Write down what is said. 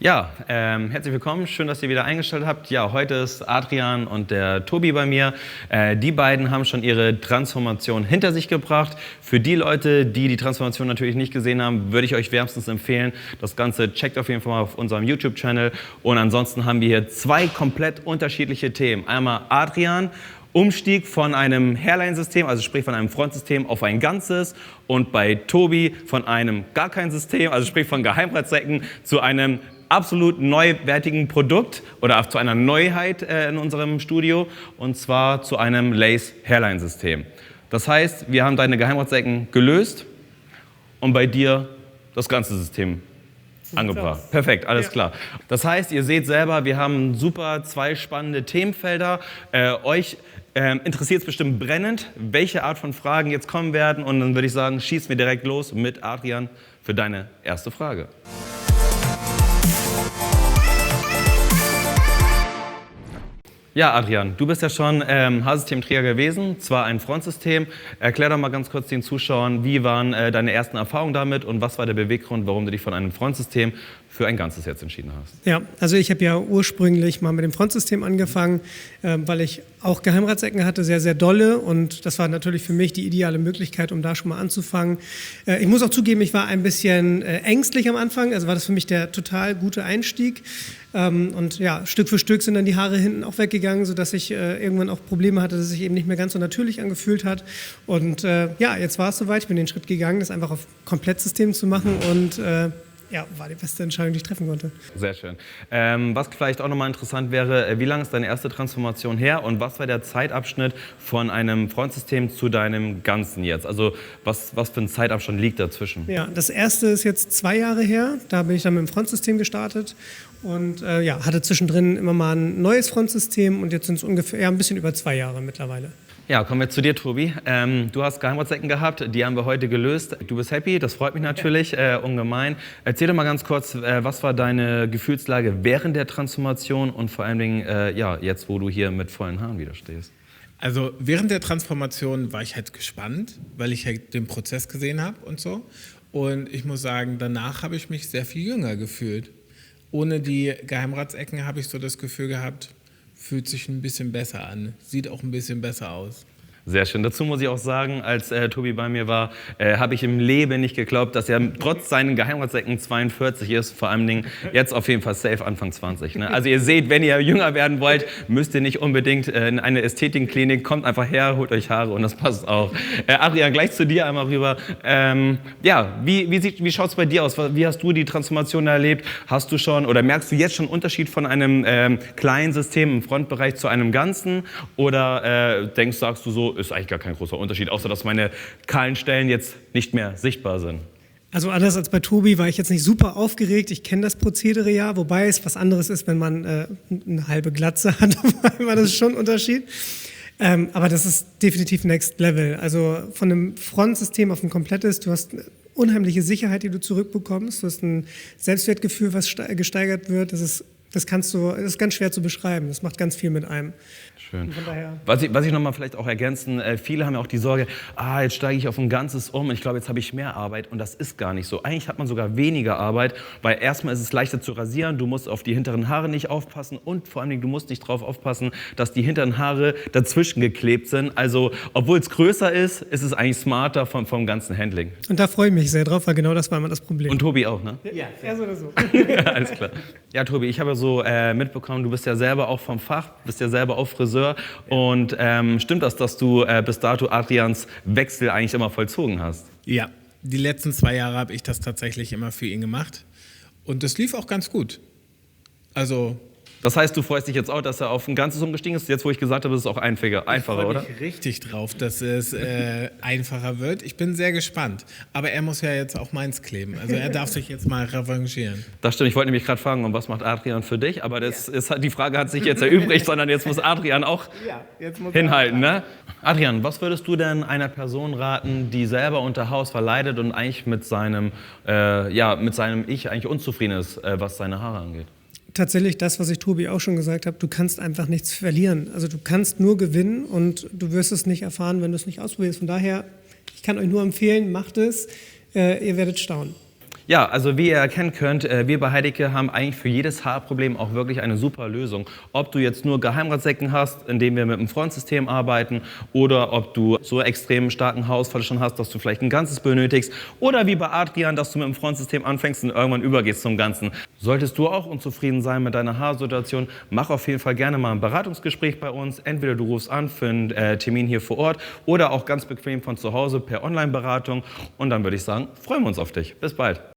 Ja, herzlich willkommen. Schön, dass ihr wieder eingeschaltet habt. Ja, heute ist Adrian und der Tobi bei mir. Die beiden haben schon ihre Transformation hinter sich gebracht. Für die Leute, die die Transformation natürlich nicht gesehen haben, würde ich euch wärmstens empfehlen, das Ganze checkt auf jeden Fall mal auf unserem YouTube-Channel. Und ansonsten haben wir hier zwei komplett unterschiedliche Themen. Einmal Adrian, Umstieg von einem Hairline-System, also sprich von einem Frontsystem auf ein ganzes, und bei Tobi von einem gar kein System, also sprich von Geheimratsecken zu einem absolut neuwertigen Produkt oder zu einer Neuheit in unserem Studio, und zwar zu einem Lace Hairline System. Das heißt, wir haben deine Geheimratsecken gelöst und bei dir das ganze System angebracht. Perfekt, alles klar. Das heißt, ihr seht selber, wir haben super zwei spannende Themenfelder. Euch interessiert es bestimmt brennend, welche Art von Fragen jetzt kommen werden, und dann würde ich sagen, schießen wir direkt los mit Adrian für deine erste Frage. Ja, Adrian, du bist ja schon Haarsystemträger gewesen, zwar ein Frontsystem. Erklär doch mal ganz kurz den Zuschauern, wie waren deine ersten Erfahrungen damit und was war der Beweggrund, warum du dich von einem Frontsystem für ein ganzes jetzt entschieden hast? Ja, also ich habe ja ursprünglich mal mit dem Frontsystem angefangen, weil ich auch Geheimratsecken hatte, sehr, sehr dolle, und das war natürlich für mich die ideale Möglichkeit, um da schon mal anzufangen. Ich muss auch zugeben, ich war ein bisschen ängstlich am Anfang, also war das für mich der total gute Einstieg. Und ja, Stück für Stück sind dann die Haare hinten auch weggegangen, sodass ich irgendwann auch Probleme hatte, dass es sich eben nicht mehr ganz so natürlich angefühlt hat. Und ja, jetzt war es soweit, ich bin den Schritt gegangen, das einfach auf Komplettsystem zu machen, und ja, war die beste Entscheidung, die ich treffen konnte. Sehr schön. Was vielleicht auch nochmal interessant wäre, wie lange ist deine erste Transformation her und was war der Zeitabschnitt von einem Frontsystem zu deinem Ganzen jetzt? Also was für ein Zeitabstand liegt dazwischen? Ja, das erste ist jetzt 2 Jahre her, da bin ich dann mit dem Frontsystem gestartet und ja, hatte zwischendrin immer mal ein neues Frontsystem, und jetzt sind es ungefähr ein bisschen über 2 Jahre mittlerweile. Ja, kommen wir zu dir, Tobi. Du hast Geheimratsecken gehabt, die haben wir heute gelöst. Du bist happy, das freut mich natürlich ungemein. Erzähl doch mal ganz kurz, was war deine Gefühlslage während der Transformation und vor allen Dingen ja, jetzt, wo du hier mit vollen Haaren wieder stehst? Also während der Transformation war ich halt gespannt, weil ich halt den Prozess gesehen habe und so. Und ich muss sagen, danach habe ich mich sehr viel jünger gefühlt. Ohne die Geheimratsecken habe ich so das Gefühl gehabt, fühlt sich ein bisschen besser an, sieht auch ein bisschen besser aus. Sehr schön. Dazu muss ich auch sagen, als Tobi bei mir war, habe ich im Leben nicht geglaubt, dass er trotz seinen Geheimratsecken 42 ist. Vor allem Dingen jetzt auf jeden Fall safe Anfang 20. Ne? Also ihr seht, wenn ihr jünger werden wollt, müsst ihr nicht unbedingt in eine Ästhetikklinik. Kommt einfach her, holt euch Haare und das passt auch. Adrian, gleich zu dir einmal rüber. Ja, wie schaut es bei dir aus? Wie hast du die Transformation erlebt? Hast du schon oder merkst du jetzt schon einen Unterschied von einem kleinen System im Frontbereich zu einem ganzen? Oder sagst du so, ist eigentlich gar kein großer Unterschied, außer dass meine kahlen Stellen jetzt nicht mehr sichtbar sind? Also anders als bei Tobi war ich jetzt nicht super aufgeregt. Ich kenne das Prozedere ja, wobei es was anderes ist, wenn man eine halbe Glatze hat. War das schon ein Unterschied. Aber das ist definitiv Next Level. Also von einem Frontsystem auf ein komplettes, du hast eine unheimliche Sicherheit, die du zurückbekommst. Du hast ein Selbstwertgefühl, was gesteigert wird. Das ist ganz schwer zu beschreiben. Das macht ganz viel mit einem. Schön. Was ich nochmal vielleicht auch ergänzen, viele haben ja auch die Sorge, jetzt steige ich auf ein Ganzes um und ich glaube, jetzt habe ich mehr Arbeit, und das ist gar nicht so. Eigentlich hat man sogar weniger Arbeit, weil erstmal ist es leichter zu rasieren, du musst auf die hinteren Haare nicht aufpassen und vor allem du musst nicht darauf aufpassen, dass die hinteren Haare dazwischen geklebt sind. Also obwohl es größer ist, ist es eigentlich smarter vom ganzen Handling. Und da freue ich mich sehr drauf, weil genau das war immer das Problem. Und Tobi auch, ne? Ja, so oder so. Ja, alles klar. Ja, Tobi, ich habe so mitbekommen, du bist ja selber auch vom Fach, bist ja selber auch Friseur. Und stimmt das, dass du bis dato Adrians Wechsel eigentlich immer vollzogen hast? Ja, die letzten 2 Jahre habe ich das tatsächlich immer für ihn gemacht. Und das lief auch ganz gut. Also... Das heißt, du freust dich jetzt auch, dass er auf ein Ganzes umgestiegen ist? Jetzt, wo ich gesagt habe, ist es auch einfacher, oder? Ich freue mich richtig drauf, dass es einfacher wird. Ich bin sehr gespannt. Aber er muss ja jetzt auch meins kleben. Also er darf sich jetzt mal revanchieren. Das stimmt. Ich wollte nämlich gerade fragen, was macht Adrian für dich? Aber die Frage hat sich jetzt erübrigt, sondern jetzt muss Adrian auch hinhalten. Ne? Adrian, was würdest du denn einer Person raten, die selber unter Haarausfall leidet und eigentlich mit seinem Ich eigentlich unzufrieden ist, was seine Haare angeht? Tatsächlich das, was ich Tobi auch schon gesagt habe, du kannst einfach nichts verlieren. Also du kannst nur gewinnen, und du wirst es nicht erfahren, wenn du es nicht ausprobierst. Von daher, ich kann euch nur empfehlen, macht es, ihr werdet staunen. Ja, also wie ihr erkennen könnt, wir bei Heidecke haben eigentlich für jedes Haarproblem auch wirklich eine super Lösung. Ob du jetzt nur Geheimratsecken hast, indem wir mit dem Frontsystem arbeiten, oder ob du so extrem starken Haarausfall schon hast, dass du vielleicht ein Ganzes benötigst, oder wie bei Adrian, dass du mit dem Frontsystem anfängst und irgendwann übergehst zum Ganzen. Solltest du auch unzufrieden sein mit deiner Haarsituation, mach auf jeden Fall gerne mal ein Beratungsgespräch bei uns. Entweder du rufst an für einen Termin hier vor Ort oder auch ganz bequem von zu Hause per Online-Beratung. Und dann würde ich sagen, freuen wir uns auf dich. Bis bald.